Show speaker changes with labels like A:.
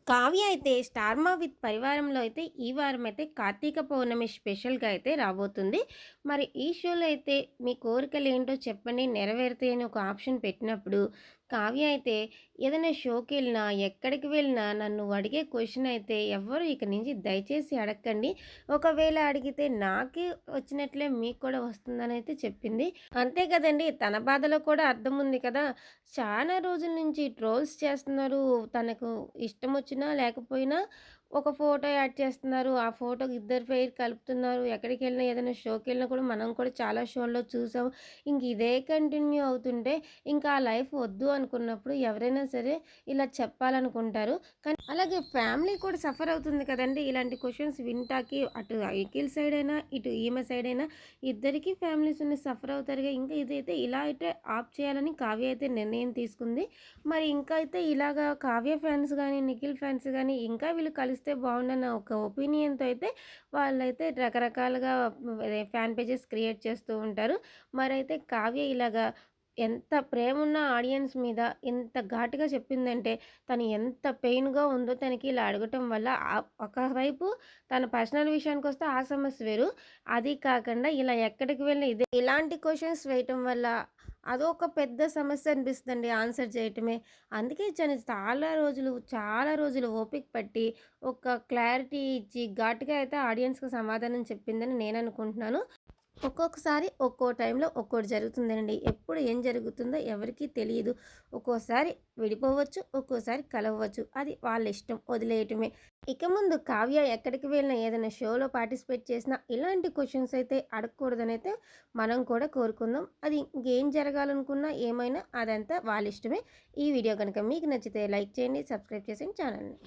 A: కావ్య అయితే 'స్టార్ మా విత్ పరివారంలో' అయితే ఈ వారం అయితే కార్తీక పౌర్ణమి స్పెషల్‌గా అయితే రాబోతుంది. మరి ఈ షోలో అయితే మీ కోరికలేంటో చెప్పండి నెరవేరుతాయి అని ఒక ఆప్షన్ పెట్టినప్పుడు, కావ్య అయితే ఏదైనా షోకెళ్ళినా, ఎక్కడికి వెళ్ళినా నన్ను అడిగే క్వెషన్ అయితే ఎవ్వరు ఇక నుంచి దయచేసి అడగకండి. ఒకవేళ అడిగితే నాకే వచ్చినట్లే మీకు కూడా వస్తుందనైతే చెప్పింది. అంతే కదండీ! తన బాధలో కూడా అర్థం ఉంది కదా! చాలా రోజుల నుంచి ట్రోల్స్ చేస్తున్నారు. తనకు ఇష్టమొచ్చినా లేకపోయినా ఒక ఫోటో యాడ్ చేస్తున్నారు. ఆ ఫోటోకి ఇద్దరి పేరు కలుపుతున్నారు. ఎక్కడికెళ్ళినా ఏదైనా షోకెళ్ళినా కూడా మనం కూడా చాలా షోల్లో చూసాం. ఇంక ఇదే కంటిన్యూ అవుతుంటే ఇంకా ఆ లైఫ్ వద్దు అనుకున్నప్పుడు ఎవరైనా సరే ఇలా చెప్పాలనుకుంటారు. కానీ అలాగే ఫ్యామిలీ కూడా సఫర్ అవుతుంది కదండీ! ఇలాంటి క్వెషన్స్ వింటాకి అటు అఖిల్ సైడ్ అయినా, ఇటు ఈమె సైడ్ అయినా ఇద్దరికీ ఫ్యామిలీస్ ఉన్నాయి సఫర్ అవుతారుగా. ఇంకా ఇదైతే ఇలా అయితే ఆప్ చేయాలని కావ్య అయితే నిర్ణయం తీసుకుంది. మరి ఇంకా అయితే ఇలాగా కావ్య ఫ్యాన్స్ గానీ, నిఖిల్ ఫ్యాన్స్ గానీ ఇంకా వీళ్ళు కలిస్తే బావుండన్న ఒక ఒపీనియన్‌తో అయితే వాళ్ళైతే రకరకాలుగా అదే ఫ్యాన్ పేజెస్ క్రియేట్ చేస్తూ ఉంటారు. మరైతే కావ్య ఇలాగా ఎంత ప్రేమున్న ఆడియన్స్ మీద ఇంత ఘాటుగా చెప్పిందంటే, తను ఎంత పెయిన్‌గా ఉందో తనకి ఇలా అడగటం వల్ల ఒకవైపు తన పర్సనల్ విషయానికొస్తే ఆ సమస్య వేరు. అది కాకుండా ఇలా ఎక్కడికి వెళ్ళినా ఇలాంటి క్వెషన్స్ వేయటం వల్ల అదొక పెద్ద సమస్య అనిపిస్తదండి ఆన్సర్ చేయటమే. అందుకే చాలా రోజులు ఓపిక పట్టి ఒక క్లారిటీ ఇచ్చి ఘాటుగా అయితే ఆడియన్స్‌కి సమాధానం చెప్పిందని నేననుకుంటున్నాను. ఒక్కొక్కసారి ఒక్కో టైంలో ఒక్కోటి జరుగుతుందండి. ఎప్పుడు ఏం జరుగుతుందో ఎవరికీ తెలీదు. ఒక్కోసారి విడిపోవచ్చు, ఒక్కోసారి కలవచ్చు. అది వాళ్ళ ఇష్టం వదిలేయటమే. ఇక ముందు కావ్య ఎక్కడికి వెళ్ళినా ఏదైనా షోలో పార్టిసిపేట్ చేసినా ఇలాంటి క్వెషన్స్ అయితే అడగకూడదనైతే మనం కూడా కోరుకుందాం. అది ఇంకేం జరగాలనుకున్నా ఏమైనా అదంతా వాళ్ళ ఇష్టమే. ఈ వీడియో గనుక మీకు నచ్చితే లైక్ చేయండి, సబ్స్క్రైబ్ చేసేయండి ఛానల్‌ని.